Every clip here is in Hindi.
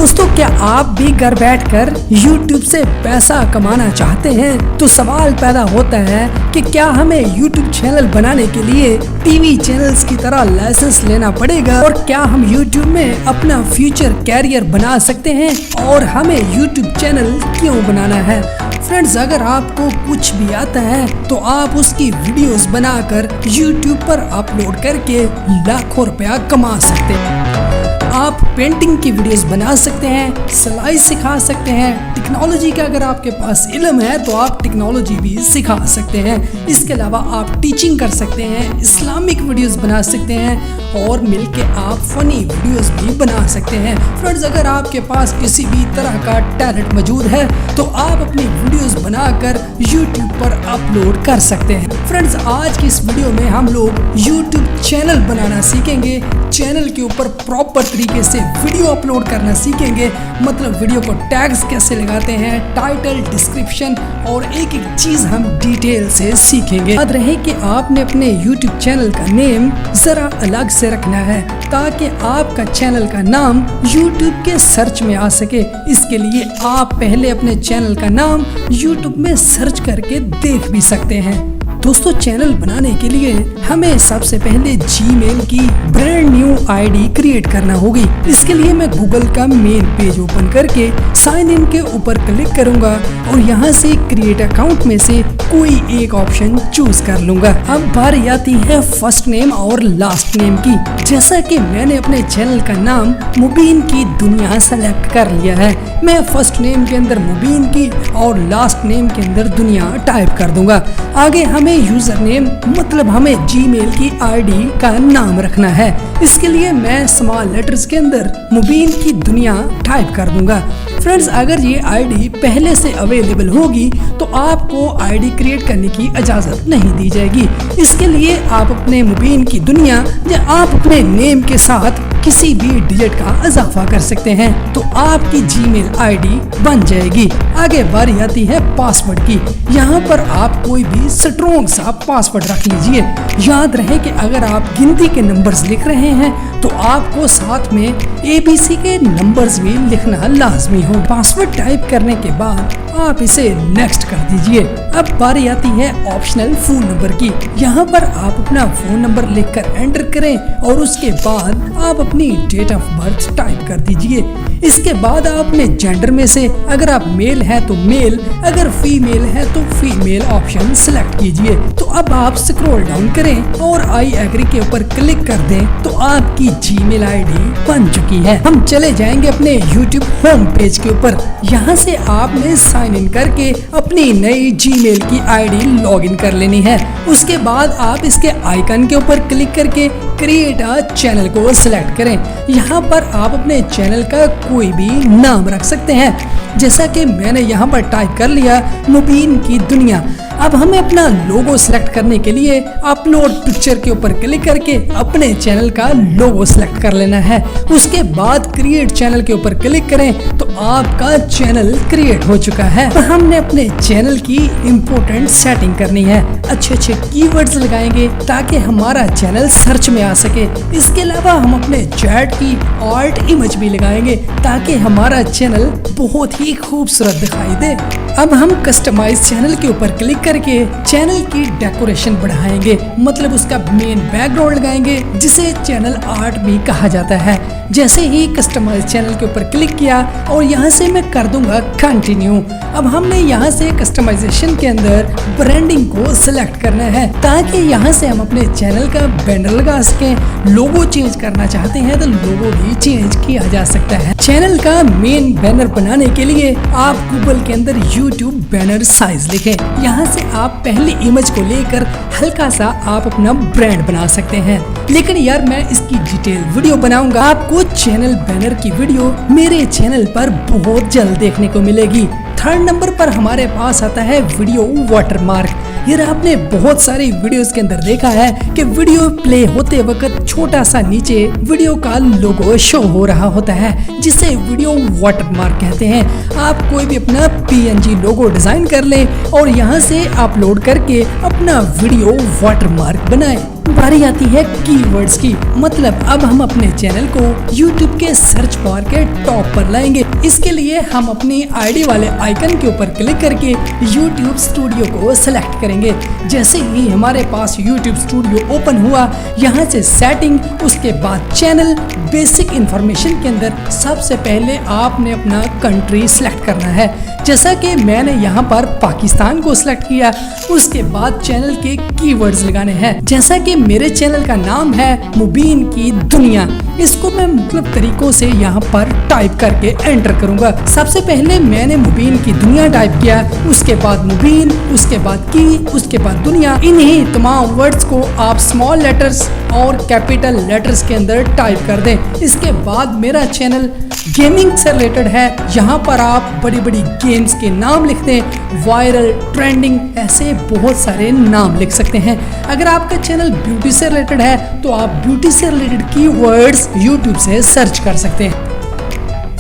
दोस्तों, क्या आप भी घर बैठकर YouTube से पैसा कमाना चाहते हैं? तो सवाल पैदा होता है कि क्या हमें YouTube चैनल बनाने के लिए टीवी चैनल्स की तरह लाइसेंस लेना पड़ेगा और क्या हम YouTube में अपना फ्यूचर कैरियर बना सकते हैं और हमें YouTube चैनल क्यों बनाना है? फ्रेंड्स, अगर आपको कुछ भी आता है तो आप उसकी वीडियोस बनाकर YouTube पर अपलोड करके लाखों रुपया कमा सकते हैं। आप पेंटिंग की वीडियोस बना सकते हैं, सिलाई सिखा सकते हैं, टेक्नोलॉजी का अगर आपके पास इल्म है तो आप टेक्नोलॉजी भी सिखा सकते हैं। इसके अलावा आप टीचिंग कर सकते हैं, इस्लामिक वीडियोस बना सकते हैं और मिलके आप फनी वीडियोस भी बना सकते हैं। फ्रेंड्स, अगर आपके पास किसी भी तरह का टैलेंट मौजूद है तो आप अपनी वीडियोस बनाकर YouTube पर अपलोड कर सकते हैं। फ्रेंड्स, आज की इस वीडियो में हम लोग YouTube चैनल बनाना सीखेंगे, चैनल के ऊपर प्रॉपर तरीके से वीडियो अपलोड करना सीखेंगे, मतलब वीडियो को टैग्स कैसे लगाते हैं, टाइटल, डिस्क्रिप्शन और एक एक चीज हम डिटेल से सीखेंगे। याद रहे कि आपने अपने YouTube चैनल का नेम जरा अलग से रखना है ताकि आपका चैनल का नाम YouTube के सर्च में आ सके। इसके लिए आप पहले अपने चैनल का नाम YouTube में सर्च करके देख भी सकते हैं। दोस्तों, चैनल बनाने के लिए हमें सबसे पहले Gmail की ब्रांड न्यू आईडी क्रिएट करना होगी। इसके लिए मैं गूगल का मेन पेज ओपन करके साइन इन के ऊपर क्लिक करूंगा और यहाँ से क्रिएट अकाउंट में से कोई एक ऑप्शन चूज कर लूंगा। अब बारी आती है फर्स्ट नेम और लास्ट नेम की। जैसा कि मैंने अपने चैनल का नाम मुबीन की दुनिया सेलेक्ट कर लिया है, मैं फर्स्ट नेम के अंदर मुबीन की और लास्ट नेम के अंदर दुनिया टाइप कर दूंगा। आगे हमें यूजर नेम मतलब हमें Gmail की आईडी का नाम रखना है। इसके लिए मैं स्मॉल लेटर्स के अंदर मुबीन की दुनिया टाइप कर दूंगा। फ्रेंड्स, अगर ये आईडी पहले से अवेलेबल होगी तो आपको आईडी क्रिएट करने की इजाजत नहीं दी जाएगी। इसके लिए आप अपने मुबीन की दुनिया या आप अपने नेम के साथ किसी भी डिजिट का इजाफा कर सकते हैं तो आपकी Gmail आईडी बन जाएगी। आगे बारी आती है पासवर्ड की। यहाँ पर आप कोई भी स्ट्रॉन्ग सा पासवर्ड रख लीजिए। याद रहे कि अगर आप गिनती के नंबर्स लिख रहे हैं तो आपको साथ में ABC के नंबर्स भी लिखना लाजमी हो। पासवर्ड टाइप करने के बाद आप इसे नेक्स्ट कर दीजिए। अब बारी आती है ऑप्शनल फोन नंबर की। यहाँ पर आप अपना फोन नंबर लिखकर एंटर करें और उसके बाद आप अपनी डेट ऑफ बर्थ टाइप कर दीजिए। इसके बाद आप अपने जेंडर में से अगर आप मेल है तो मेल, अगर फीमेल है तो फीमेल ऑप्शन सिलेक्ट कीजिए। तो अब आप स्क्रॉल डाउन करें और आई एग्री के ऊपर क्लिक कर दें तो आपकी Gmail आईडी बन चुकी है। हम चले जाएंगे अपने YouTube होम पेज के ऊपर। यहाँ से आपने साइन इन करके अपनी नई Gmail की आईडी लॉग इन कर लेनी है। उसके बाद आप इसके आइकन के ऊपर क्लिक करके क्रिएट अ चैनल को सिलेक्ट करें। यहाँ पर आप अपने चैनल का कोई भी नाम रख सकते हैं, जैसा कि मैंने यहाँ पर टाइप कर लिया मुबीन की दुनिया। अब हमें अपना लोगो सिलेक्ट करने के लिए अपलोड पिक्चर के ऊपर क्लिक करके अपने चैनल का लोगो सिलेक्ट कर लेना है। उसके बाद क्रिएट चैनल के ऊपर क्लिक करें तो आपका चैनल क्रिएट हो चुका है। तो हमने अपने चैनल की इम्पोर्टेंट सेटिंग करनी है। अच्छे अच्छे कीवर्ड्स लगाएंगे ताकि हमारा चैनल सर्च में आ सके। इसके अलावा हम अपने चैट की आर्ट इमेज भी लगाएंगे ताकि हमारा चैनल बहुत ही खूबसूरत दिखाई दे। अब हम कस्टमाइज चैनल के ऊपर क्लिक करके चैनल की डेकोरेशन बढ़ाएंगे, मतलब उसका मेन बैकग्राउंड लगाएंगे जिसे चैनल आर्ट भी कहा जाता है। जैसे ही कस्टमाइज चैनल के ऊपर क्लिक किया और यहाँ से मैं कर दूंगा कंटिन्यू। अब हमने यहाँ से कस्टमाइजेशन के अंदर ब्रांडिंग को सिलेक्ट करना है ताकि यहाँ से हम अपने चैनल का बैनर लगा सकें। लोगो चेंज करना चाहते हैं तो लोगो भी चेंज किया जा सकता है। चैनल का मेन बैनर बनाने के लिए आप गूगल के अंदर YouTube बैनर साइज लिखें। यहाँ से आप पहली इमेज को लेकर हल्का सा आप अपना ब्रांड बना सकते हैं। लेकिन यार, मैं इसकी डिटेल वीडियो बनाऊंगा। आपको चैनल बैनर की वीडियो मेरे चैनल पर बहुत जल्द देखने को मिलेगी। थर्ड नंबर पर हमारे पास आता है वीडियो वाटरमार्क। यार, आपने बहुत सारी वीडियोस के अंदर देखा है कि वीडियो प्ले होते वक्त छोटा सा नीचे वीडियो का लोगो शो हो रहा होता है, जिसे वीडियो वाटरमार्क कहते हैं। आप कोई भी अपना PNG लोगो डिजाइन कर लें और यहाँ से अपलोड करके अपना वीडियो वाटरमार्क बनाएं। बारी आती है कीवर्ड्स की। मतलब अब हम अपने चैनल को YouTube के सर्च बार के टॉप पर लाएंगे। इसके लिए हम अपनी आईडी वाले आइकन के ऊपर क्लिक करके YouTube स्टूडियो को सिलेक्ट करेंगे। जैसे ही हमारे पास YouTube स्टूडियो ओपन हुआ, यहाँ से सेटिंग, उसके बाद चैनल, बेसिक इंफॉर्मेशन के अंदर सबसे पहले आपने अपना कंट्री सिलेक्ट करना है। जैसा कि मैंने यहाँ पर पाकिस्तान को सिलेक्ट किया। उसके बाद चैनल के कीवर्ड्स लगाने हैं। जैसा कि मेरे चैनल का नाम है मुबीन की दुनिया, इसको मैं मुख्तलिफ तरीकों से यहाँ पर टाइप करके एंटर करूंगा। सबसे पहले मैंने मुबीन की दुनिया टाइप किया, उसके बाद मुबीन, उसके बाद की, उसके बाद दुनिया। इन्हीं तमाम वर्ड्स को आप स्मॉल लेटर्स और कैपिटल लेटर्स के अंदर टाइप कर दें। इसके बाद मेरा चैनल गेमिंग से रिलेटेड है। यहाँ पर आप बड़ी बड़ी गेम्स के नाम लिख दें, वायरल, ट्रेंडिंग, ऐसे बहुत सारे नाम लिख सकते हैं। अगर आपका चैनल ब्यूटी से रिलेटेड है तो आप ब्यूटी से रिलेटेड कीवर्ड्स YouTube से सर्च कर सकते हैं।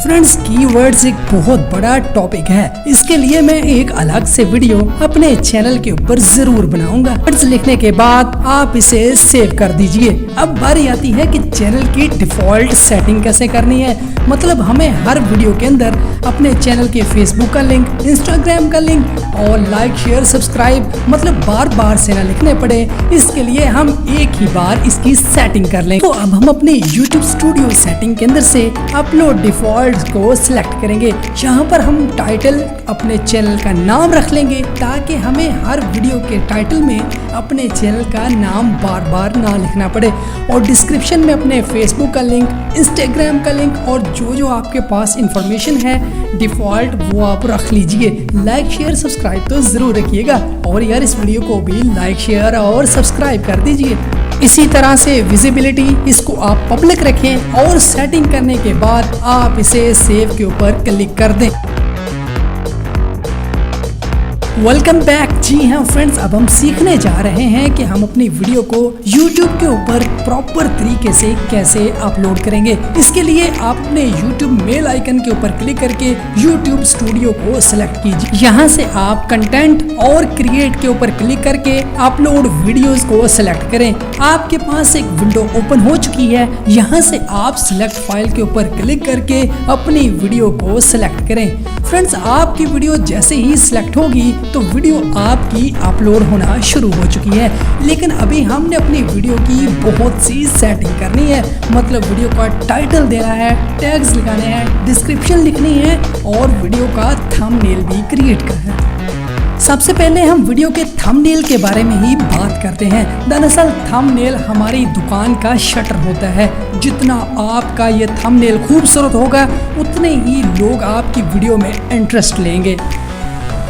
फ्रेंड्स, कीवर्ड्स एक बहुत बड़ा टॉपिक है। इसके लिए मैं एक अलग से वीडियो अपने चैनल के ऊपर जरूर बनाऊंगा। वर्ड्स लिखने के बाद आप इसे सेव कर दीजिए। अब बारी आती है कि चैनल की डिफॉल्ट सेटिंग कैसे करनी है। मतलब हमें हर वीडियो के अंदर अपने चैनल के फेसबुक का लिंक, इंस्टाग्राम का लिंक और लाइक, शेयर, सब्सक्राइब मतलब बार बार से ना लिखने पड़े। इसके लिए हम एक ही बार इसकी सेटिंग कर लें। तो अब हम अपने YouTube स्टूडियो सेटिंग के अंदर से अपलोड डिफॉल्ट को सिलेक्ट करेंगे। यहाँ पर हम टाइटल अपने चैनल का नाम रख लेंगे ताकि हमें हर वीडियो के टाइटल में अपने चैनल का नाम बार बार ना लिखना पड़े। और डिस्क्रिप्शन में अपने फेसबुक का लिंक, इंस्टाग्राम का लिंक और जो आपके पास इंफॉर्मेशन है डिफॉल्ट वो आप रख लीजिए। लाइक, शेयर, सब्सक्राइब तो जरूर रखिएगा। और यार इस वीडियो को भी लाइक, शेयर और सब्सक्राइब कर दीजिए। इसी तरह से विजिबिलिटी इसको आप पब्लिक रखें और सेटिंग करने के बाद आप इसे सेव के ऊपर क्लिक कर दें। Welcome back. जी हाँ फ्रेंड्स, अब हम सीखने जा रहे हैं कि हम अपनी वीडियो को YouTube के ऊपर प्रॉपर तरीके से कैसे अपलोड करेंगे। इसके लिए आप अपने YouTube मेल आइकन के ऊपर क्लिक करके YouTube स्टूडियो को सिलेक्ट कीजिए। यहाँ से आप कंटेंट और क्रिएट के ऊपर क्लिक करके अपलोड वीडियोस को सिलेक्ट करें। आपके पास एक विंडो ओपन हो चुकी है। यहाँ से आप सिलेक्ट फाइल के ऊपर क्लिक करके अपनी वीडियो को सिलेक्ट करें। फ्रेंड्स, आपकी वीडियो जैसे ही सिलेक्ट होगी तो वीडियो आपकी अपलोड होना शुरू हो चुकी है। लेकिन अभी हमने अपनी वीडियो की बहुत सी सेटिंग करनी है। मतलब वीडियो का टाइटल देना है, टैग्स लगाने हैं, डिस्क्रिप्शन लिखनी है और वीडियो का थंबनेल भी क्रिएट करना है। सबसे पहले हम वीडियो के थंबनेल के बारे में ही बात करते हैं। दरअसल थंबनेल हमारी दुकान का शटर होता है। जितना आपका ये थंबनेल खूबसूरत होगा उतने ही लोग आपकी वीडियो में इंटरेस्ट लेंगे।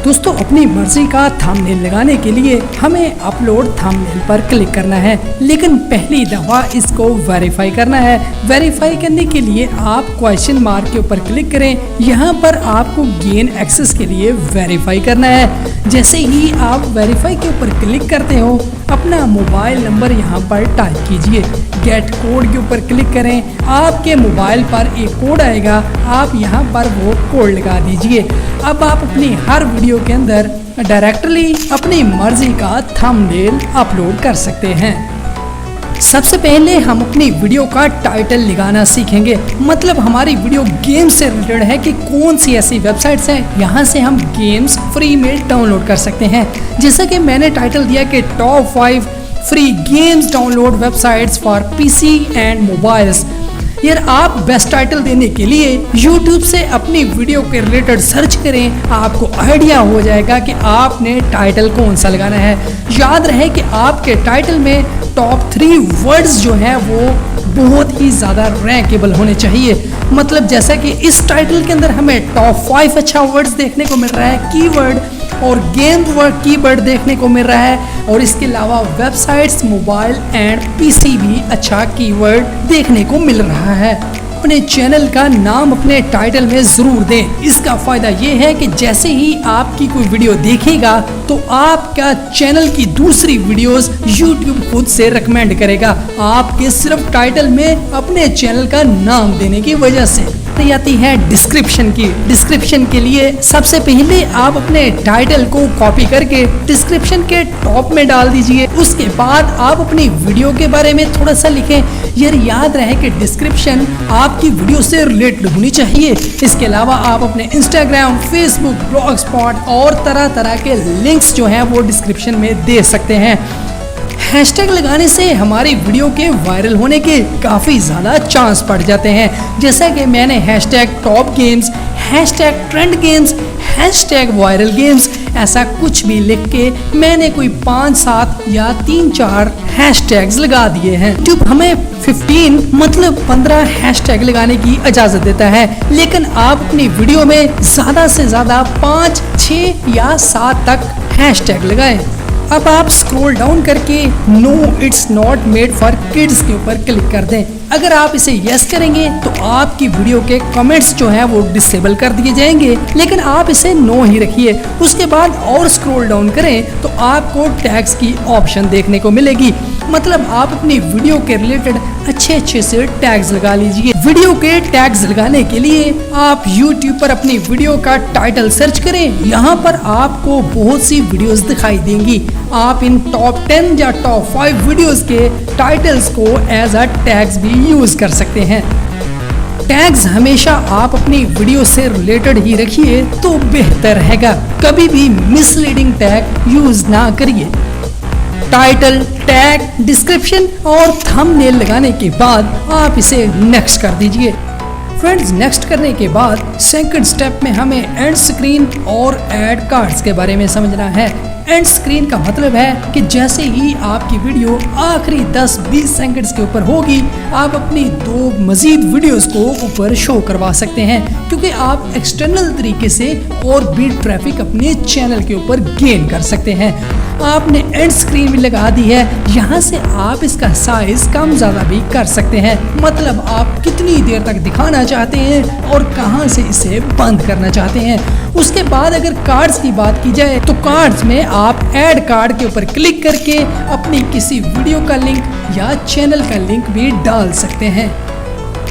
दोस्तों, अपनी मर्जी का थंबनेल लगाने के लिए हमें अपलोड थंबनेल पर क्लिक करना है। लेकिन पहली दफ़ा इसको वेरीफाई करना है। वेरीफाई करने के लिए आप क्वेश्चन मार्क के ऊपर क्लिक करें। यहाँ पर आपको गेन एक्सेस के लिए वेरीफाई करना है। जैसे ही आप वेरीफाई के ऊपर क्लिक करते हो अपना मोबाइल नंबर यहाँ पर टाइप कीजिए। गेट कोड के ऊपर क्लिक करें। आपके मोबाइल पर एक कोड आएगा, आप यहाँ पर वो कोड लगा दीजिए। अब आप अपनी हर वीडियो के अंदर डायरेक्टली अपनी मर्जी का थंबनेल अपलोड कर सकते हैं। सबसे पहले हम अपनी वीडियो का टाइटल लगाना सीखेंगे। मतलब हमारी वीडियो गेम से रिलेटेड है कि कौन सी ऐसी वेबसाइट्स हैं यहाँ से हम गेम्स फ्री में डाउनलोड कर सकते हैं। जैसा कि मैंने टाइटल दिया कि top 5 free games download websites for PC and mobiles. यार आप बेस्ट टाइटल देने के लिए YouTube से अपनी वीडियो के रिलेटेड सर्च करें, आपको आइडिया हो जाएगा कि आपने टाइटल कौन सा लगाना है। याद रहे कि आपके टाइटल में टॉप 3 वर्ड्स जो हैं वो बहुत ही ज़्यादा रैंकेबल होने चाहिए। मतलब जैसा कि इस टाइटल के अंदर हमें टॉप 5 अच्छा वर्ड्स देखने को मिल रहा है, कीवर्ड और गेम वर्ड कीवर्ड देखने को मिल रहा है। और इसके अलावा वेबसाइट्स, मोबाइल एंड PC भी अच्छा कीवर्ड देखने को मिल रहा है। अपने चैनल का नाम अपने टाइटल में जरूर दें। इसका फायदा ये है कि जैसे ही आपकी कोई वीडियो देखेगा तो आपका चैनल की दूसरी वीडियोस YouTube खुद से रिकमेंड करेगा, आपके सिर्फ टाइटल में अपने चैनल का नाम देने की वजह से। बात आती है डिस्क्रिप्शन की। डिस्क्रिप्शन के लिए सबसे पहले आप अपने टाइटल को कॉपी करके डिस्क्रिप्शन के टॉप में डाल दीजिए। उसके बाद आप अपनी वीडियो के बारे में थोड़ा सा लिखें। यार याद रहे कि डिस्क्रिप्शन आपकी वीडियो से रिलेटेड होनी चाहिए। इसके अलावा आप अपने इंस्टाग्राम, फेसबुक, ब्लॉग स्पॉट और तरह तरह के लिंक्स जो हैं वो डिस्क्रिप्शन में दे सकते हैं। हैशटैग लगाने से हमारी वीडियो के वायरल होने के काफ़ी ज़्यादा चांस बढ़ जाते हैं। जैसा कि मैंने hashtag top games, hashtag trend games, hashtag viral games ऐसा कुछ भी लिख के मैंने कोई 5-7 या 3-4 हैशटैग्स लगा दिए हैं। यूट्यूब हमें 15 मतलब 15 हैशटैग लगाने की इजाज़त देता है, लेकिन आप अपनी वीडियो में ज़्यादा से ज़्यादा 5, 6 या 7 तक हैशटैग लगाएं। अब आप स्क्रॉल डाउन करके no it's not made for kids के ऊपर क्लिक कर दें। अगर आप इसे यस करेंगे तो आपकी वीडियो के कमेंट्स जो हैं वो डिसेबल कर दिए जाएंगे, लेकिन आप इसे नो ही रखिए। उसके बाद और स्क्रॉल डाउन करें तो आपको टैग्स की ऑप्शन देखने को मिलेगी। मतलब आप अपनी वीडियो के रिलेटेड अच्छे से टैग्स लगा लीजिए। वीडियो के टैग्स लगाने के लिए आप YouTube पर अपनी वीडियो का टाइटल सर्च करें। यहाँ पर आपको बहुत सी वीडियोस दिखाई देंगी। आप इन टॉप 10 या टॉप 5 वीडियोस के टाइटल्स को एज अ टैग्स भी यूज कर सकते हैं। टैग्स हमेशा आप अपनी वीडियो से रिलेटेड ही रखिए तो बेहतर रहेगा। कभी भी मिसलीडिंग टैग यूज ना करिए। टाइटल, टैग, डिस्क्रिप्शन और थंबनेल लगाने के बाद आप इसे नेक्स्ट कर दीजिए। फ्रेंड्स, नेक्स्ट करने के बाद सेकंड स्टेप में हमें एंड स्क्रीन और ऐड कार्ड्स के बारे में समझना है। एंड स्क्रीन का मतलब है कि जैसे ही आपकी वीडियो आखिरी 10-20 सेकंड्स के ऊपर होगी, आप अपनी 2 मजीद वीडियोस को ऊपर शो करवा सकते हैं, क्योंकि आप एक्सटर्नल तरीके से और भी ट्रैफिक अपने चैनल के ऊपर गेन कर सकते हैं। आपने एंड स्क्रीन भी लगा दी है, यहाँ से आप इसका साइज कम ज़्यादा भी कर सकते हैं। मतलब आप कितनी देर तक दिखाना चाहते हैं और कहाँ से इसे बंद करना चाहते हैं। उसके बाद अगर कार्ड्स की बात की जाए तो कार्ड्स में आप ऐड कार्ड के ऊपर क्लिक करके अपनी किसी वीडियो का लिंक या चैनल का लिंक भी डाल सकते हैं।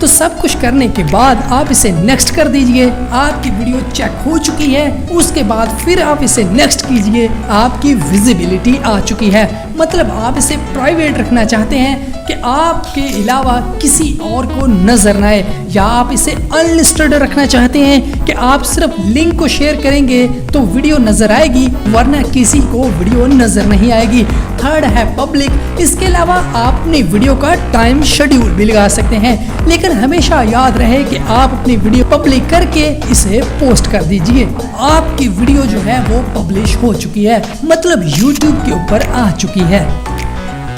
तो सब कुछ करने के बाद आप इसे नेक्स्ट कर दीजिए। आपकी वीडियो चेक हो चुकी है। उसके बाद फिर आप इसे नेक्स्ट कीजिए। आपकी विजिबिलिटी आ चुकी है। मतलब आप इसे प्राइवेट रखना चाहते हैं कि आपके अलावा किसी और को नजर ना आए, या आप इसे अनलिस्टेड रखना चाहते हैं कि आप सिर्फ लिंक को शेयर करेंगे तो वीडियो नजर आएगी, वरना किसी को वीडियो नजर नहीं आएगी। थर्ड है पब्लिक। इसके अलावा आप अपनी वीडियो का टाइम शेड्यूल भी लगा सकते हैं, लेकिन हमेशा याद रहे कि आप अपनी वीडियो पब्लिक करके इसे पोस्ट कर दीजिए। आपकी वीडियो जो है वो पब्लिश हो चुकी है, मतलब YouTube के ऊपर आ चुकी है।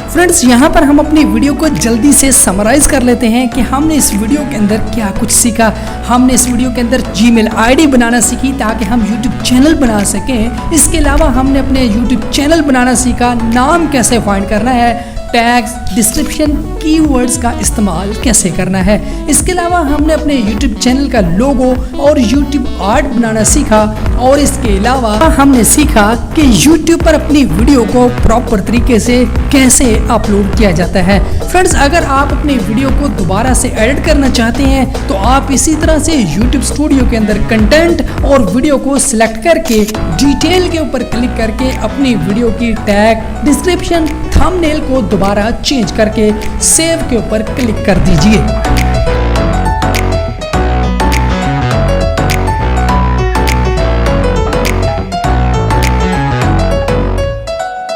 फ्रेंड्स, यहाँ पर हम अपनी वीडियो को जल्दी से समराइज कर लेते हैं कि हमने इस वीडियो के अंदर क्या कुछ सीखा। हमने इस वीडियो के अंदर जीमेल आईडी बनाना सीखी ताकि हम यूट्यूब चैनल बना सकें। इसके अलावा हमने अपने यूट्यूब चैनल बनाना सीखा, नाम कैसे फाइंड करना है, टैग्स, डिस्क्रिप्शन, कीवर्ड्स का इस्तेमाल कैसे करना है। इसके अलावा हमने अपने YouTube चैनल का लोगो और YouTube आर्ट बनाना सीखा, और इसके अलावा हमने सीखा कि YouTube पर अपनी वीडियो को प्रॉपर तरीके से कैसे अपलोड किया जाता है। फ्रेंड्स, अगर आप अपनी वीडियो को दोबारा से एडिट करना चाहते हैं तो आप इसी तरह से YouTube स्टूडियो के अंदर कंटेंट और वीडियो को सिलेक्ट करके डिटेल के ऊपर क्लिक करके अपनी वीडियो की टैग, डिस्क्रिप्शन, थंबनेल को दोबारा चेंज करके सेव के ऊपर क्लिक कर दीजिए।